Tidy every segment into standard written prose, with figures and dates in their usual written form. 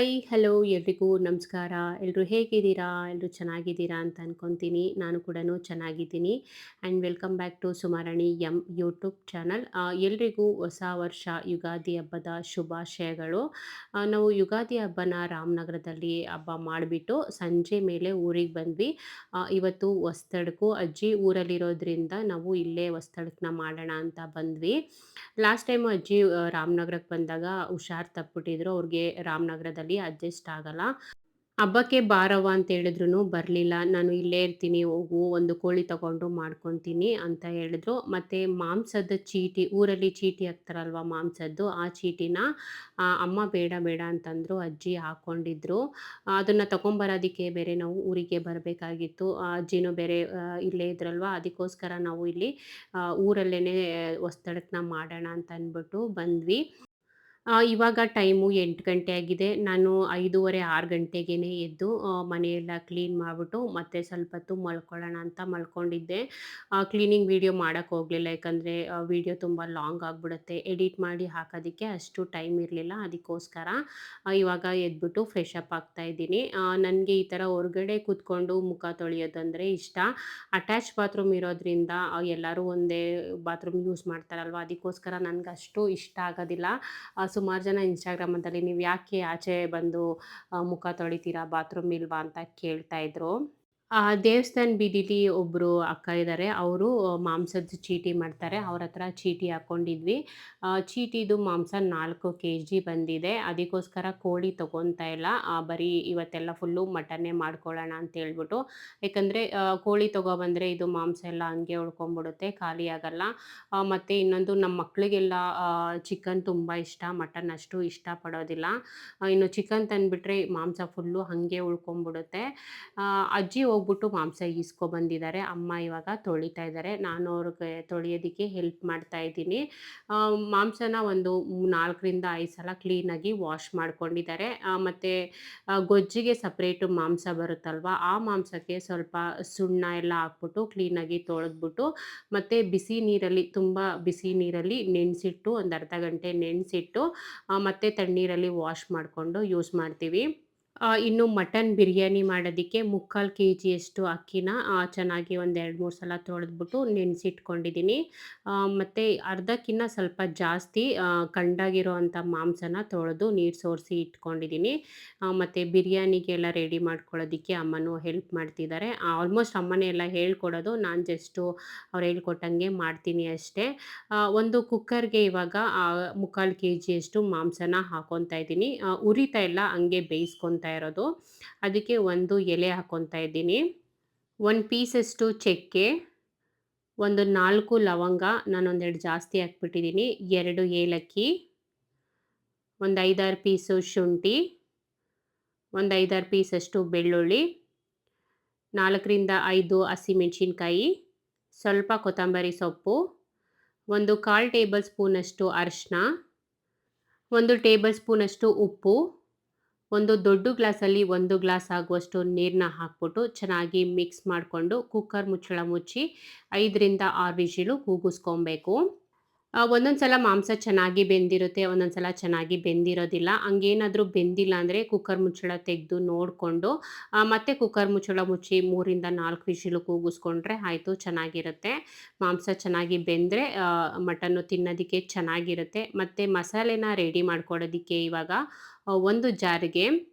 Hi, hello ಎಲ್ರಿಗೂ ನಮಸ್ಕಾರ. ಎಲ್ಲರೂ ಹೇಗಿದ್ದೀರಾ? ಎಲ್ಲರೂ ಚೆನ್ನಾಗಿದ್ದೀರಾ ಅಂತ ಅನ್ಕೊತೀನಿ. ನಾನು ಕೂಡ ಚೆನ್ನಾಗಿದ್ದೀನಿ. And welcome back to Sumarani YouTube channel. ಎಲ್ರಿಗೂ ಹೊಸ ವರ್ಷ ಯುಗಾದಿ ಹಬ್ಬದ ಶುಭಾಶಯಗಳು. ನಾವು ಯುಗಾದಿ ಹಬ್ಬನ ರಾಮನಗರದಲ್ಲಿ ಹಬ್ಬ ಮಾಡಿಬಿಟ್ಟು ಸಂಜೆ ಮೇಲೆ ಊರಿಗೆ ಬಂದ್ವಿ. ಇವತ್ತು ಹೊಸ್ದಡ್ಕು ಅಜ್ಜಿ ಊರಲ್ಲಿರೋದ್ರಿಂದ ನಾವು ಇಲ್ಲೇ ಹೊಸ್ದಡ್ಕನ್ನ ಮಾಡೋಣ ಅಂತ ಬಂದ್ವಿ. ಲಾಸ್ಟ್ ಟೈಮ್ ಅಜ್ಜಿ ರಾಮನಗರಕ್ಕೆ ಬಂದಾಗ ಹುಷಾರ್ ತಪ್ಪಿಬಿಟ್ಟಿದ್ರು. ಅವ್ರಿಗೆ ರಾಮನಗರದಲ್ಲಿ ಅಡ್ಜಸ್ಟ್ ಆಗಲ್ಲ. ಹಬ್ಬಕ್ಕೆ ಬಾರವ್ವ ಅಂತ ಹೇಳಿದ್ರೂ ಬರಲಿಲ್ಲ. ನಾನು ಇಲ್ಲೇ ಇರ್ತೀನಿ ಹೋಗು, ಒಂದು ಕೋಳಿ ತಗೊಂಡು ಮಾಡ್ಕೊತೀನಿ ಅಂತ ಹೇಳಿದ್ರು. ಮತ್ತು ಮಾಂಸದ ಚೀಟಿ, ಊರಲ್ಲಿ ಚೀಟಿ ಹಾಕ್ತಾರಲ್ವ ಮಾಂಸದ್ದು, ಆ ಚೀಟಿನ ಅಮ್ಮ ಬೇಡ ಬೇಡ ಅಂತಂದರು. ಅಜ್ಜಿ ಹಾಕ್ಕೊಂಡಿದ್ರು. ಅದನ್ನು ತಗೊಂಬರೋದಕ್ಕೆ ಬೇರೆ ನಾವು ಊರಿಗೆ ಬರಬೇಕಾಗಿತ್ತು. ಅಜ್ಜಿನೂ ಬೇರೆ ಇಲ್ಲೇ ಇದ್ರಲ್ವ, ಅದಕ್ಕೋಸ್ಕರ ನಾವು ಇಲ್ಲಿ ಊರಲ್ಲೇ ಹೊಸ್ದಳಕ್ನ ಮಾಡೋಣ ಅಂತ ಅಂದ್ಬಿಟ್ಟು ಬಂದ್ವಿ. ಇವಾಗ ಟೈಮು 8 ಗಂಟೆ ಆಗಿದೆ. ನಾನು 5:30, 6 ಗಂಟೆಗೇ ಎದ್ದು ಮನೆಯೆಲ್ಲ ಕ್ಲೀನ್ ಮಾಡಿಬಿಟ್ಟು ಮತ್ತೆ ಸ್ವಲ್ಪ ಹೊತ್ತು ಮಲ್ಕೊಳ್ಳೋಣ ಅಂತ ಮಲ್ಕೊಂಡಿದ್ದೆ. ಕ್ಲೀನಿಂಗ್ ವೀಡಿಯೋ ಮಾಡೋಕ್ಕೆ ಹೋಗಲಿಲ್ಲ. ಯಾಕಂದರೆ ವೀಡಿಯೋ ತುಂಬ ಲಾಂಗ್ ಆಗಿಬಿಡುತ್ತೆ. ಎಡಿಟ್ ಮಾಡಿ ಹಾಕೋದಕ್ಕೆ ಅಷ್ಟು ಟೈಮ್ ಇರಲಿಲ್ಲ. ಅದಕ್ಕೋಸ್ಕರ ಇವಾಗ ಎದ್ಬಿಟ್ಟು ಫ್ರೆಶ್ ಅಪ್ ಆಗ್ತಾಯಿದ್ದೀನಿ. ನನಗೆ ಈ ಥರ ಹೊರಗಡೆ ಕೂತ್ಕೊಂಡು ಮುಖ ತೊಳೆಯೋದಂದರೆ ಇಷ್ಟ. ಅಟ್ಯಾಚ್ ಬಾತ್ರೂಮ್ ಇರೋದ್ರಿಂದ ಎಲ್ಲರೂ ಒಂದೇ ಬಾತ್ರೂಮ್ ಯೂಸ್ ಮಾಡ್ತಾರಲ್ವ, ಅದಕ್ಕೋಸ್ಕರ ನನಗೆ ಅಷ್ಟು ಇಷ್ಟ ಆಗೋದಿಲ್ಲ. ಸುಮಾರು ಜನ ಇನ್ಸ್ಟಾಗ್ರಾಮದಲ್ಲಿ ನೀವು ಯಾಕೆ ಆಚೆ ಬಂದು ಮುಖ ತೊಳಿತೀರಾ, ಬಾತ್ರೂಮ್ ಇಲ್ವಾ ಅಂತ ಕೇಳ್ತಾಯಿದ್ರು. ದೇವಸ್ಥಾನ ಬೀದಿಲಿ ಒಬ್ಬರು ಅಕ್ಕ ಇದ್ದಾರೆ. ಅವರು ಮಾಂಸದ ಚೀಟಿ ಮಾಡ್ತಾರೆ. ಅವ್ರ ಹತ್ರ ಚೀಟಿ ಹಾಕ್ಕೊಂಡಿದ್ವಿ. ಚೀಟಿದು ಮಾಂಸ 4 ಕೆಜಿ ಬಂದಿದೆ. ಅದಕ್ಕೋಸ್ಕರ ಕೋಳಿ ತೊಗೊತಾ ಇಲ್ಲ. ಬರೀ ಇವತ್ತೆಲ್ಲ ಫುಲ್ಲು ಮಟನ್ನೇ ಮಾಡ್ಕೊಳ್ಳೋಣ ಅಂತ ಹೇಳ್ಬಿಟ್ಟು. ಯಾಕಂದರೆ ಕೋಳಿ ತೊಗೊಬಂದರೆ ಇದು ಮಾಂಸ ಎಲ್ಲ ಹಂಗೆ ಉಳ್ಕೊಂಬಿಡುತ್ತೆ, ಖಾಲಿ ಆಗಲ್ಲ. ಮತ್ತು ಇನ್ನೊಂದು ನಮ್ಮ ಮಕ್ಕಳಿಗೆಲ್ಲ ಚಿಕನ್ ತುಂಬ ಇಷ್ಟ, ಮಟನ್ ಅಷ್ಟು ಇಷ್ಟಪಡೋದಿಲ್ಲ. ಇನ್ನು ಚಿಕನ್ ತಂದುಬಿಟ್ರೆ ಮಾಂಸ ಫುಲ್ಲು ಹಾಗೆ ಉಳ್ಕೊಂಬಿಡುತ್ತೆ. ಅಜ್ಜಿ ಹೋಗ್ಬಿಟ್ಟು ಮಾಂಸ ಈಸ್ಕೊಬಂದಿದ್ದಾರೆ. ಅಮ್ಮ ಇವಾಗ ತೊಳಿತಾ ಇದ್ದಾರೆ. ನಾನು ಅವ್ರಿಗೆ ತೊಳೆಯೋದಕ್ಕೆ ಹೆಲ್ಪ್ ಮಾಡ್ತಾ ಇದ್ದೀನಿ. ಮಾಂಸನ ಒಂದು 4ರಿಂದ 5 ಸಲ ಕ್ಲೀನಾಗಿ ವಾಶ್ ಮಾಡ್ಕೊಂಡಿದ್ದಾರೆ. ಮತ್ತು ಗೊಜ್ಜಿಗೆ ಸಪ್ರೇಟು ಮಾಂಸ ಬರುತ್ತಲ್ವ, ಆ ಮಾಂಸಕ್ಕೆ ಸ್ವಲ್ಪ ಸುಣ್ಣ ಎಲ್ಲ ಹಾಕ್ಬಿಟ್ಟು ಕ್ಲೀನಾಗಿ ತೊಳೆದ್ಬಿಟ್ಟು ಮತ್ತು ಬಿಸಿ ನೀರಲ್ಲಿ, ತುಂಬ ಬಿಸಿ ನೀರಲ್ಲಿ ನೆನೆಸಿಟ್ಟು ಒಂದು ಅರ್ಧ ಗಂಟೆ ನೆನೆಸಿಟ್ಟು ಮತ್ತೆ ತಣ್ಣೀರಲ್ಲಿ ವಾಶ್ ಮಾಡಿಕೊಂಡು ಯೂಸ್ ಮಾಡ್ತೀವಿ. ಇನ್ನು ಮಟನ್ ಬಿರಿಯಾನಿ ಮಾಡೋದಕ್ಕೆ 3/4 ಕೆಜಿಯಷ್ಟು ಅಕ್ಕಿನ ಚೆನ್ನಾಗಿ ಒಂದು 2-3 ಸಲ ತೊಳೆದ್ಬಿಟ್ಟು ನೆನೆಸಿಟ್ಕೊಂಡಿದ್ದೀನಿ. ಮತ್ತು ಅರ್ಧಕ್ಕಿಂತ ಸ್ವಲ್ಪ ಜಾಸ್ತಿ ಕಂಡಾಗಿರೋ ಅಂಥ ಮಾಂಸನ ತೊಳೆದು ನೀರು ಸೋರಿಸಿ ಇಟ್ಕೊಂಡಿದ್ದೀನಿ. ಮತ್ತು ಬಿರಿಯಾನಿಗೆಲ್ಲ ರೆಡಿ ಮಾಡ್ಕೊಳ್ಳೋದಕ್ಕೆ ಅಮ್ಮನೂ ಹೆಲ್ಪ್ ಮಾಡ್ತಿದ್ದಾರೆ. ಆಲ್ಮೋಸ್ಟ್ ಅಮ್ಮನೇ ಎಲ್ಲ ಹೇಳ್ಕೊಡೋದು, ನಾನು ಜಸ್ಟು ಅವ್ರು ಹೇಳ್ಕೊಟ್ಟಂಗೆ ಮಾಡ್ತೀನಿ ಅಷ್ಟೇ. ಒಂದು ಕುಕ್ಕರ್ಗೆ ಇವಾಗ 3/4 ಕೆಜಿಯಷ್ಟು ಮಾಂಸನ ಹಾಕ್ಕೊತಾ ಇದ್ದೀನಿ. ಉರಿತಾ ಇಲ್ಲ, ಹಂಗೆ ಬೇಯಿಸ್ಕೊತಾ ಇರೋದು. ಅದಕ್ಕೆ ಒಂದು ಎಲೆ ಹಾಕ್ಕೊತಾ ಇದ್ದೀನಿ. 1 ಪೀಸಷ್ಟು ಚಕ್ಕೆ, ಒಂದು 4 ಲವಂಗ, ನಾನೊಂದೆರಡು ಜಾಸ್ತಿ ಹಾಕ್ಬಿಟ್ಟಿದ್ದೀನಿ, 2 ಏಲಕ್ಕಿ, ಒಂದು 5-6 ಪೀಸು ಶುಂಠಿ, ಒಂದು 5-6 ಪೀಸಷ್ಟು ಬೆಳ್ಳುಳ್ಳಿ, 4ರಿಂದ 5 ಹಸಿಮೆಣಸಿನ್ಕಾಯಿ, ಸ್ವಲ್ಪ ಕೊತ್ತಂಬರಿ ಸೊಪ್ಪು, ಒಂದು 1/4 ಟೇಬಲ್ ಸ್ಪೂನಷ್ಟು ಅರಿಶಿನ, 1 ಟೇಬಲ್ ಸ್ಪೂನಷ್ಟು ಉಪ್ಪು, ಒಂದು ದೊಡ್ಡ ಗ್ಲಾಸಲ್ಲಿ 1 ಗ್ಲಾಸ್ ಆಗುವಷ್ಟು ನೀರನ್ನ ಹಾಕ್ಬಿಟ್ಟು ಚೆನ್ನಾಗಿ ಮಿಕ್ಸ್ ಮಾಡಿಕೊಂಡು ಕುಕ್ಕರ್ ಮುಚ್ಚಳ ಮುಚ್ಚಿ 5ರಿಂದ 6 ವಿಷಿಲು ಕೂಗಿಸ್ಕೊಬೇಕು. ಒಂದೊಂದು ಸಲ ಮಾಂಸ ಚೆನ್ನಾಗಿ ಬೆಂದಿರುತ್ತೆ, ಒಂದೊಂದು ಸಲ ಚೆನ್ನಾಗಿ ಬೆಂದಿರೋದಿಲ್ಲ. ಹಂಗೇನಾದರೂ ಬೆಂದಿಲ್ಲ ಅಂದರೆ ಕುಕ್ಕರ್ ಮುಚ್ಚಳ ತೆಗೆದು ನೋಡಿಕೊಂಡು ಮತ್ತೆ ಕುಕ್ಕರ್ ಮುಚ್ಚಳ ಮುಚ್ಚಿ 3ರಿಂದ 4 ವಿಷಿಲು ಕೂಗಿಸ್ಕೊಂಡ್ರೆ ಆಯಿತು, ಚೆನ್ನಾಗಿರುತ್ತೆ. ಮಾಂಸ ಚೆನ್ನಾಗಿ ಬೆಂದರೆ ಮಟನ್ನು ತಿನ್ನೋದಕ್ಕೆ ಚೆನ್ನಾಗಿರುತ್ತೆ. ಮತ್ತು ಮಸಾಲೆನ ರೆಡಿ ಮಾಡ್ಕೊಳ್ಳೋದಕ್ಕೆ ಇವಾಗ ಒಂದು ಜಾರಿಗೆ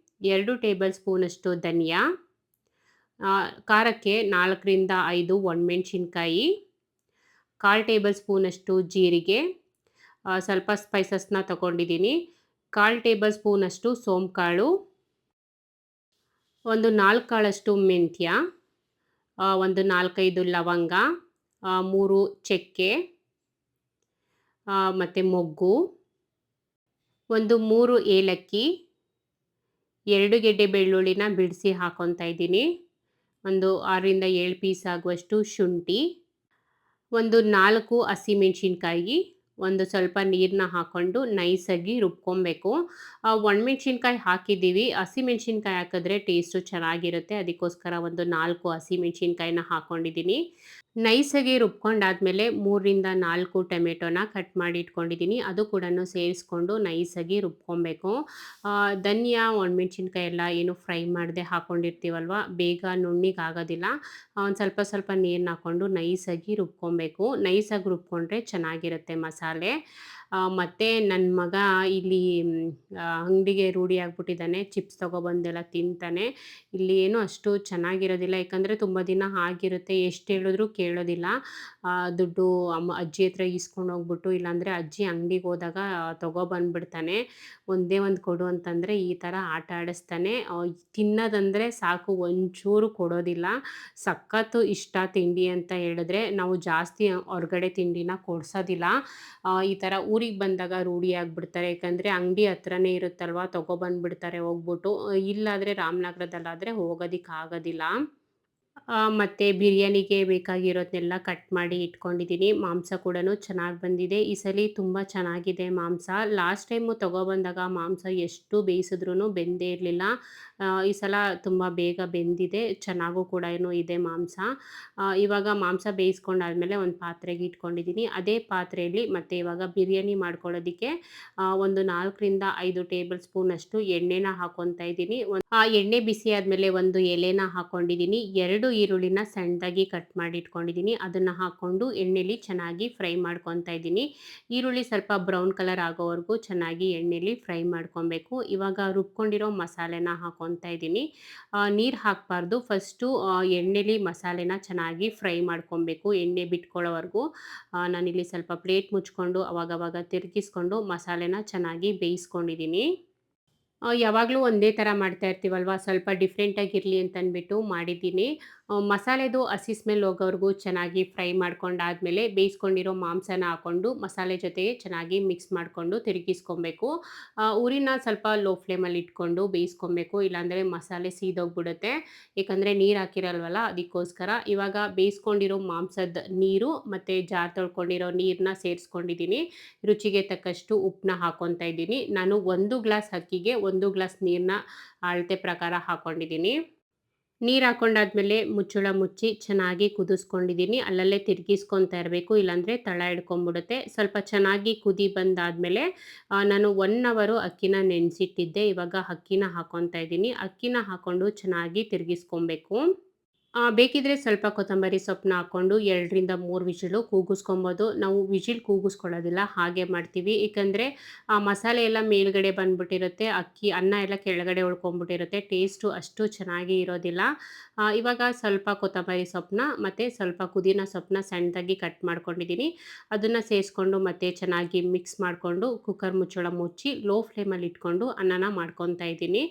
2 ಟೇಬಲ್ ಸ್ಪೂನಷ್ಟು ಧನಿಯಾ, ಖಾರಕ್ಕೆ 4ರಿಂದ 5 ಒಣಮೆಣಸಿನ್ಕಾಯಿ, 1/4 ಟೇಬಲ್ ಸ್ಪೂನಷ್ಟು ಜೀರಿಗೆ, ಸ್ವಲ್ಪ ಸ್ಪೈಸಸ್ನ ತಗೊಂಡಿದ್ದೀನಿ, 1/4 ಟೇಬಲ್ ಸ್ಪೂನಷ್ಟು ಸೋಂಕಾಳು, ಒಂದು 4 ಕಾಳಷ್ಟು ಮೆಂತ್ಯ, ಒಂದು 4-5 ಲವಂಗ, 3 ಚಕ್ಕೆ ಮತ್ತು ಮೊಗ್ಗು, ಒಂದು 3 ಏಲಕ್ಕಿ, 2 ಗೆಡ್ಡೆ ಬೆಳ್ಳುಳ್ಳಿನ ಬಿಡಿಸಿ ಹಾಕ್ಕೊತಾ ಇದ್ದೀನಿ, ಒಂದು 6ರಿಂದ 7 ಪೀಸ್ ಆಗುವಷ್ಟು ಶುಂಠಿ, ಒಂದು 4 ಹಸಿಮೆಣಸಿನ್ಕಾಯಿ, ಒಂದು ಸ್ವಲ್ಪ ನೀರನ್ನ ಹಾಕ್ಕೊಂಡು ನೈಸಾಗಿ ರುಬ್ಕೊಬೇಕು. ಒಣಮೆಣ್ಸಿನ್ಕಾಯಿ ಹಾಕಿದ್ದೀವಿ, ಹಸಿಮೆಣ್ಸಿನ್ಕಾಯಿ ಹಾಕಿದ್ರೆ ಟೇಸ್ಟು ಚೆನ್ನಾಗಿರುತ್ತೆ. ಅದಕ್ಕೋಸ್ಕರ ಒಂದು 4 ಹಸಿಮೆಣ್ಸಿನ್ಕಾಯಿನ ಹಾಕ್ಕೊಂಡಿದ್ದೀನಿ. ನೈಸಾಗಿ ರುಬ್ಕೊಂಡಾದ್ಮೇಲೆ 3ರಿಂದ 4 ಟೊಮೆಟೊನ ಕಟ್ ಮಾಡಿ ಇಟ್ಕೊಂಡಿದ್ದೀನಿ. ಅದು ಕೂಡನು ಸೇರಿಸ್ಕೊಂಡು ನೈಸಾಗಿ ರುಬ್ಕೊಬೇಕು. ಧನಿಯಾ, ಒಣಮೆಣಸಿನ್ಕಾಯಿ ಎಲ್ಲ ಏನು ಫ್ರೈ ಮಾಡದೆ ಹಾಕ್ಕೊಂಡಿರ್ತೀವಲ್ವ, ಬೇಗ ನುಣ್ಣಗಾಗೋದಿಲ್ಲ. ಒಂದು ಸ್ವಲ್ಪ ಸ್ವಲ್ಪ ನೀರನ್ನ ಹಾಕ್ಕೊಂಡು ನೈಸಾಗಿ ರುಬ್ಕೊಬೇಕು. ನೈಸಾಗಿ ರುಬ್ಕೊಂಡ್ರೆ ಚೆನ್ನಾಗಿರುತ್ತೆ ಮಸಾಲೆ. ಮತ್ತು ನನ್ನ ಮಗ ಇಲ್ಲಿ ಅಂಗಡಿಗೆ ರೂಢಿ ಆಗ್ಬಿಟ್ಟಿದ್ದಾನೆ. ಚಿಪ್ಸ್ ತೊಗೊಬಂದೆಲ್ಲ ತಿಂತಾನೆ. ಇಲ್ಲಿ ಏನು ಅಷ್ಟು ಚೆನ್ನಾಗಿರೋದಿಲ್ಲ. ಯಾಕಂದರೆ ತುಂಬ ದಿನ ಆಗಿರುತ್ತೆ. ಎಷ್ಟು ಹೇಳಿದ್ರು ಕೇಳೋದಿಲ್ಲ. ದುಡ್ಡು ಅಜ್ಜಿ ಹತ್ರ ಈಸ್ಕೊಂಡು ಹೋಗ್ಬಿಟ್ಟು, ಇಲ್ಲಾಂದರೆ ಅಜ್ಜಿ ಅಂಗಡಿಗೆ ಹೋದಾಗ ತೊಗೊಬಂದ್ಬಿಡ್ತಾನೆ. ಒಂದೇ ಒಂದು ಕೊಡು ಅಂತಂದರೆ ಈ ಥರ ಆಟ ಆಡಿಸ್ತಾನೆ. ತಿನ್ನೋದಂದರೆ ಸಾಕು, ಒಂಚೂರು ಕೊಡೋದಿಲ್ಲ. ಸಖತ್ತು ಇಷ್ಟ ತಿಂಡಿ ಅಂತ ಹೇಳಿದ್ರೆ. ನಾವು ಜಾಸ್ತಿ ಹೊರ್ಗಡೆ ತಿಂಡಿನ ಕೊಡ್ಸೋದಿಲ್ಲ. ಈ ಥರ ಊರಿಗೆ ಬಂದಾಗ ರೂಢಿ ಆಗ್ಬಿಡ್ತಾರೆ. ಯಾಕಂದರೆ ಅಂಗಡಿ ಹತ್ರನೇ ಇರುತ್ತಲ್ವ, ತೊಗೊಬಂದ್ಬಿಡ್ತಾರೆ ಹೋಗ್ಬಿಟ್ಟು. ಇಲ್ಲಾದರೆ ರಾಮನಗರದಲ್ಲಾದರೆ ಹೋಗೋದಕ್ಕಾಗೋದಿಲ್ಲ. ಮತ್ತು ಬಿರಿಯಾನಿಗೆ ಬೇಕಾಗಿರೋದನ್ನೆಲ್ಲ ಕಟ್ ಮಾಡಿ ಇಟ್ಕೊಂಡಿದ್ದೀನಿ. ಮಾಂಸ ಕೂಡನು ಚೆನ್ನಾಗಿ ಬಂದಿದೆ. ಈ ಸಲ ತುಂಬ ಚೆನ್ನಾಗಿದೆ ಮಾಂಸ. ಲಾಸ್ಟ್ ಟೈಮು ತೊಗೊಬಂದಾಗ ಮಾಂಸ ಎಷ್ಟು ಬೇಯಿಸಿದ್ರೂ ಬೆಂದೇ ಇರಲಿಲ್ಲ. ಈ ಸಲ ತುಂಬ ಬೇಗ ಬೆಂದಿದೆ. ಚೆನ್ನಾಗೂ ಕೂಡ ಇದೆ ಮಾಂಸ. ಇವಾಗ ಮಾಂಸ ಬೇಯಿಸ್ಕೊಂಡಾದ್ಮೇಲೆ ಒಂದು ಪಾತ್ರೆಗೆ ಇಟ್ಕೊಂಡಿದ್ದೀನಿ. ಅದೇ ಪಾತ್ರೆಯಲ್ಲಿ ಮತ್ತು ಇವಾಗ ಬಿರಿಯಾನಿ ಮಾಡ್ಕೊಳ್ಳೋದಕ್ಕೆ ಒಂದು 4ರಿಂದ 5 ಟೇಬಲ್ ಸ್ಪೂನಷ್ಟು ಎಣ್ಣೆನ ಹಾಕ್ಕೊತಾ ಇದ್ದೀನಿ. ಎಣ್ಣೆ ಬಿಸಿ ಆದಮೇಲೆ ಒಂದು ಎಲೆನ ಹಾಕ್ಕೊಂಡಿದ್ದೀನಿ. 2 ಈರುಳ್ಳಿನ ಸಣ್ಣದಾಗಿ ಕಟ್ ಮಾಡಿ ಇಟ್ಕೊಂಡಿದ್ದೀನಿ. ಅದನ್ನು ಹಾಕ್ಕೊಂಡು ಎಣ್ಣೆಲಿ ಚೆನ್ನಾಗಿ ಫ್ರೈ ಮಾಡ್ಕೊತಾ ಇದ್ದೀನಿ. ಈರುಳ್ಳಿ ಸ್ವಲ್ಪ ಬ್ರೌನ್ ಕಲರ್ ಆಗೋವರೆಗೂ ಚೆನ್ನಾಗಿ ಎಣ್ಣೆಲಿ ಫ್ರೈ ಮಾಡ್ಕೊಬೇಕು. ಇವಾಗ ರುಬ್ಕೊಂಡಿರೋ ಮಸಾಲೆನ ಹಾಕ್ಕೊತಾ ಇದ್ದೀನಿ. ನೀರು ಹಾಕಬಾರ್ದು. ಫಸ್ಟು ಎಣ್ಣೆಲಿ ಮಸಾಲೆನ ಚೆನ್ನಾಗಿ ಫ್ರೈ ಮಾಡ್ಕೊಬೇಕು, ಎಣ್ಣೆ ಬಿಟ್ಕೊಳ್ಳೋವರೆಗೂ. ನಾನಿಲ್ಲಿ ಸ್ವಲ್ಪ ಪ್ಲೇಟ್ ಮುಚ್ಕೊಂಡು ಅವಾಗವಾಗ ತಿರುಗಿಸ್ಕೊಂಡು ಮಸಾಲೆನ ಚೆನ್ನಾಗಿ ಬೇಯಿಸ್ಕೊಂಡಿದ್ದೀನಿ. ಯಾವಾಗಲೂ ಒಂದೇ ಥರ ಮಾಡ್ತಾ ಇರ್ತೀವಲ್ವ, ಸ್ವಲ್ಪ ಡಿಫ್ರೆಂಟಾಗಿರಲಿ ಅಂತಂದ್ಬಿಟ್ಟು ಮಾಡಿದ್ದೀನಿ. ಮಸಾಲೆದು ಹಸಿ ಸ್ಮೆಲ್ ಹೋಗೋವರೆಗೂ ಚೆನ್ನಾಗಿ ಫ್ರೈ ಮಾಡ್ಕೊಂಡಾದ್ಮೇಲೆ ಬೇಯಿಸ್ಕೊಂಡಿರೋ ಮಾಂಸನ ಹಾಕ್ಕೊಂಡು ಮಸಾಲೆ ಜೊತೆಗೆ ಚೆನ್ನಾಗಿ ಮಿಕ್ಸ್ ಮಾಡಿಕೊಂಡು ತಿರುಗಿಸ್ಕೊಬೇಕು. ಉರಿನ ಸ್ವಲ್ಪ ಲೋ ಫ್ಲೇಮಲ್ಲಿ ಇಟ್ಕೊಂಡು ಬೇಯಿಸ್ಕೊಬೇಕು, ಇಲ್ಲಾಂದರೆ ಮಸಾಲೆ ಸೀದೋಗ್ಬಿಡುತ್ತೆ. ಏಕೆಂದರೆ ನೀರು ಹಾಕಿರಲ್ವಲ್ಲ, ಅದಕ್ಕೋಸ್ಕರ. ಇವಾಗ ಬೇಯಿಸ್ಕೊಂಡಿರೋ ಮಾಂಸದ ನೀರು ಮತ್ತು ಜಾರ್ ತೊಳ್ಕೊಂಡಿರೋ ನೀರನ್ನ ಸೇರಿಸ್ಕೊಂಡಿದ್ದೀನಿ. ರುಚಿಗೆ ತಕ್ಕಷ್ಟು ಉಪ್ಪನ್ನ ಹಾಕ್ಕೊತಾ ಇದ್ದೀನಿ. ನಾನು 1 ಗ್ಲಾಸ್ ಅಕ್ಕಿಗೆ 1 ಗ್ಲಾಸ್ ನೀರನ್ನ ಅಳತೆ ಪ್ರಕಾರ ಹಾಕ್ಕೊಂಡಿದ್ದೀನಿ. ನೀರು ಹಾಕ್ಕೊಂಡಾದ್ಮೇಲೆ ಮುಚ್ಚಳ ಮುಚ್ಚಿ ಚೆನ್ನಾಗಿ ಕುದಿಸ್ಕೊಂಡಿದ್ದೀನಿ. ಅಲ್ಲಲ್ಲೇ ತಿರುಗಿಸ್ಕೊತಾ ಇರಬೇಕು, ಇಲ್ಲಾಂದರೆ ತಳ ಹಿಡ್ಕೊಂಬಿಡುತ್ತೆ. ಸ್ವಲ್ಪ ಚೆನ್ನಾಗಿ ಕುದಿ ಬಂದಾದಮೇಲೆ ನಾನು 1 ಅವರು ಅಕ್ಕಿನ ನೆನೆಸಿಟ್ಟಿದ್ದೆ. ಇವಾಗ ಅಕ್ಕಿನ ಹಾಕ್ಕೊತಾ ಇದ್ದೀನಿ. ಅಕ್ಕಿನ ಹಾಕ್ಕೊಂಡು ಚೆನ್ನಾಗಿ ತಿರುಗಿಸ್ಕೊಬೇಕು. ಬೇಕಿದ್ರೆ ಸ್ವಲ್ಪ ಕೊತ್ತಂಬರಿ ಸೊಪ್ಪನ್ನ ಹಾಕ್ಕೊಂಡು 2ರಿಂದ 3 ವಿಷಿಲು ಕೂಗಿಸ್ಕೊಬೋದು. ನಾವು ವಿಷಿಲ್ ಕೂಗಿಸ್ಕೊಳ್ಳೋದಿಲ್ಲ, ಹಾಗೆ ಮಾಡ್ತೀವಿ. ಏಕೆಂದರೆ ಆ ಮಸಾಲೆ ಎಲ್ಲ ಮೇಲ್ಗಡೆ ಬಂದ್ಬಿಟ್ಟಿರುತ್ತೆ, ಅನ್ನ ಎಲ್ಲ ಕೆಳಗಡೆ ಉಳ್ಕೊಂಬಿಟ್ಟಿರುತ್ತೆ. ಟೇಸ್ಟು ಅಷ್ಟು ಚೆನ್ನಾಗಿ ಇರೋದಿಲ್ಲ. ಇವಾಗ ಸ್ವಲ್ಪ ಕೊತ್ತಂಬರಿ ಸೊಪ್ಪನ್ನ ಮತ್ತು ಸ್ವಲ್ಪ ಪುದೀನ ಸೊಪ್ಪನ್ನ ಸಣ್ಣದಾಗಿ ಕಟ್ ಮಾಡ್ಕೊಂಡಿದ್ದೀನಿ. ಅದನ್ನು ಸೇರಿಸ್ಕೊಂಡು ಮತ್ತೆ ಚೆನ್ನಾಗಿ ಮಿಕ್ಸ್ ಮಾಡಿಕೊಂಡು ಕುಕ್ಕರ್ ಮುಚ್ಚಳ ಮುಚ್ಚಿ ಲೋ ಫ್ಲೇಮಲ್ಲಿ ಇಟ್ಕೊಂಡು ಅನ್ನನ ಮಾಡ್ಕೊತಾ ಇದ್ದೀನಿ.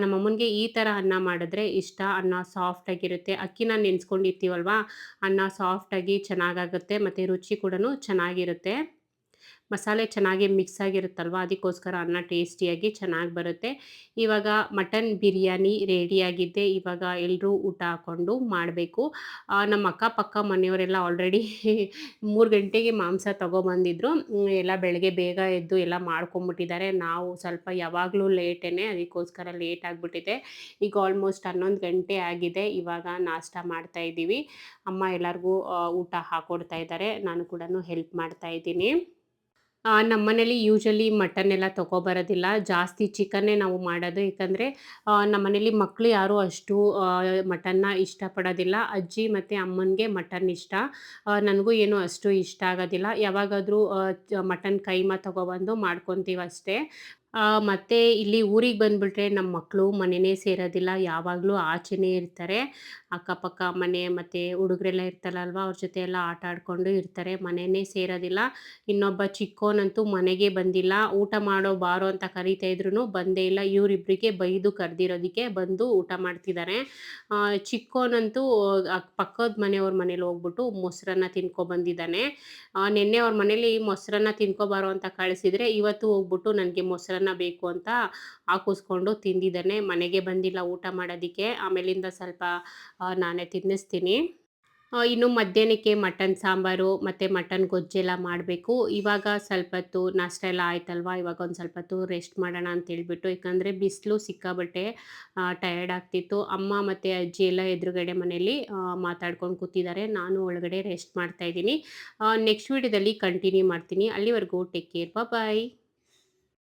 ನಮ್ಮಮ್ಮನಿಗೆ ಈ ಥರ ಅನ್ನ ಮಾಡಿದ್ರೆ ಇಷ್ಟ. ಅನ್ನ ಸಾಫ್ಟಾಗಿರುತ್ತೆ. ಅಕ್ಕಿನ ನೆನೆಸ್ಕೊಂಡಿರ್ತೀವಲ್ವ, ಅನ್ನ ಸಾಫ್ಟಾಗಿ ಚೆನ್ನಾಗಾಗುತ್ತೆ ಮತ್ತು ರುಚಿ ಕೂಡ ಚೆನ್ನಾಗಿರುತ್ತೆ. ಮಸಾಲೆ ಚೆನ್ನಾಗಿ ಮಿಕ್ಸ್ ಆಗಿರುತ್ತಲ್ವ, ಅದಕ್ಕೋಸ್ಕರ ಅನ್ನ ಟೇಸ್ಟಿಯಾಗಿ ಚೆನ್ನಾಗಿ ಬರುತ್ತೆ. ಇವಾಗ ಮಟನ್ ಬಿರಿಯಾನಿ ರೆಡಿಯಾಗಿದೆ. ಇವಾಗ ಎಲ್ಲರೂ ಊಟ ಹಾಕ್ಕೊಂಡು ಮಾಡಬೇಕು. ನಮ್ಮ ಅಕ್ಕಪಕ್ಕ ಮನೆಯವರೆಲ್ಲ ಆಲ್ರೆಡಿ 3 ಗಂಟೆಗೆ ಮಾಂಸ ತೊಗೊಬಂದಿದ್ರು. ಎಲ್ಲ ಬೆಳಗ್ಗೆ ಬೇಗ ಎದ್ದು ಎಲ್ಲ ಮಾಡ್ಕೊಂಬಿಟ್ಟಿದ್ದಾರೆ. ನಾವು ಸ್ವಲ್ಪ ಯಾವಾಗಲೂ ಲೇಟೇ, ಅದಕ್ಕೋಸ್ಕರ ಲೇಟ್ ಆಗಿಬಿಟ್ಟಿದೆ. ಈಗ ಆಲ್ಮೋಸ್ಟ್ 11 ಗಂಟೆ ಆಗಿದೆ. ಇವಾಗ ನಾಷ್ಟ ಮಾಡ್ತಾಯಿದ್ದೀವಿ. ಅಮ್ಮ ಎಲ್ಲರಿಗೂ ಊಟ ಹಾಕ್ಕೊಡ್ತಾ ಇದ್ದಾರೆ. ನಾನು ಕೂಡ ಹೆಲ್ಪ್ ಮಾಡ್ತಾ ಇದ್ದೀನಿ. ನಮ್ಮನೇಲಿ ಯೂಶಲಿ ಮಟನ್ ಎಲ್ಲ ತೊಗೊಬರೋದಿಲ್ಲ. ಜಾಸ್ತಿ ಚಿಕನ್ನೇ ನಾವು ಮಾಡೋದು. ಏಕೆಂದರೆ ನಮ್ಮನೇಲಿ ಮಕ್ಕಳು ಯಾರೂ ಅಷ್ಟು ಮಟನ್ನ ಇಷ್ಟಪಡೋದಿಲ್ಲ. ಅಜ್ಜಿ ಮತ್ತು ಅಮ್ಮನಿಗೆ ಮಟನ್ ಇಷ್ಟ. ನನಗೂ ಏನೂ ಅಷ್ಟು ಇಷ್ಟ ಆಗೋದಿಲ್ಲ. ಯಾವಾಗಾದರೂ ಮಟನ್ ಕೈಮಾ ತೊಗೊಬಂದು ಮಾಡ್ಕೊತೀವಷ್ಟೇ. ಮತ್ತು ಇಲ್ಲಿ ಊರಿಗೆ ಬಂದುಬಿಟ್ರೆ ನಮ್ಮ ಮಕ್ಕಳು ಮನೆಯೇ ಸೇರೋದಿಲ್ಲ. ಯಾವಾಗಲೂ ಆಚೆನೇ ಇರ್ತಾರೆ. ಅಕ್ಕಪಕ್ಕ ಮನೆ ಮತ್ತು ಹುಡುಗರೆಲ್ಲ ಇರ್ತಾರಲ್ವ, ಅವ್ರ ಜೊತೆ ಎಲ್ಲ ಆಟ ಆಡಿಕೊಂಡು ಇರ್ತಾರೆ. ಮನೆಯೇ ಸೇರೋದಿಲ್ಲ. ಇನ್ನೊಬ್ಬ ಚಿಕ್ಕೋನಂತೂ ಮನೆಗೆ ಬಂದಿಲ್ಲ. ಊಟ ಮಾಡೋ ಬಾರೋ ಅಂತ ಕರೀತಾ ಇದ್ರೂ ಬಂದೇ ಇಲ್ಲ. ಇವರಿಬ್ಬರಿಗೆ ಬೈದು ಕರೆದಿರೋದಕ್ಕೆ ಬಂದು ಊಟ ಮಾಡ್ತಿದ್ದಾರೆ. ಚಿಕ್ಕೋನಂತೂ ಪಕ್ಕದ ಮನೆಯವ್ರ ಮನೇಲಿ ಹೋಗ್ಬಿಟ್ಟು ಮೊಸರನ್ನ ತಿನ್ಕೊಬಂದಿದ್ದಾನೆ. ನಿನ್ನೆ ಅವ್ರ ಮನೇಲಿ ಮೊಸರನ್ನ ತಿನ್ಕೊಬಾರೋ ಅಂತ ಕಳಿಸಿದರೆ, ಇವತ್ತು ಹೋಗ್ಬಿಟ್ಟು ನನಗೆ ಮೊಸರನ್ನ ಬೇಕು ಅಂತ ಹಾಕಿಸ್ಕೊಂಡು ತಿಂದಿದ್ದಾನೆ. ಮನೆಗೆ ಬಂದಿಲ್ಲ ಊಟ ಮಾಡೋದಕ್ಕೆ. ಆಮೇಲಿಂದ ಸ್ವಲ್ಪ ನಾನೇ ತಿನ್ನಿಸ್ತೀನಿ. ಇನ್ನು ಮಧ್ಯಾಹ್ನಕ್ಕೆ ಮಟನ್ ಸಾಂಬಾರು ಮತ್ತು ಮಟನ್ ಗೊಜ್ಜೆಲ್ಲ ಮಾಡಬೇಕು. ಇವಾಗ ಸ್ವಲ್ಪ ಹೊತ್ತು ನಾಷ್ಟ ಎಲ್ಲ ಆಯ್ತಲ್ವಾ, ಇವಾಗ ಒಂದು ಸ್ವಲ್ಪ ಹೊತ್ತು ರೆಸ್ಟ್ ಮಾಡೋಣ ಅಂತೇಳ್ಬಿಟ್ಟು, ಯಾಕಂದರೆ ಬಿಸಿಲು ಸಿಕ್ಕಾಬಟ್ಟೆ ಟಯರ್ಡ್ ಆಗ್ತಿತ್ತು. ಅಮ್ಮ ಮತ್ತು ಅಜ್ಜಿ ಎಲ್ಲ ಎದುರುಗಡೆ ಮನೇಲಿ ಮಾತಾಡ್ಕೊಂಡು ಕೂತಿದ್ದಾರೆ. ನಾನು ಒಳಗಡೆ ರೆಸ್ಟ್ ಮಾಡ್ತಾ ಇದ್ದೀನಿ. ನೆಕ್ಸ್ಟ್ ವೀಡಿಯೋದಲ್ಲಿ ಕಂಟಿನ್ಯೂ ಮಾಡ್ತೀನಿ. ಅಲ್ಲಿವರೆಗೂ ಟೇಕ್ ಕೇರ್. ಬಾಯ್.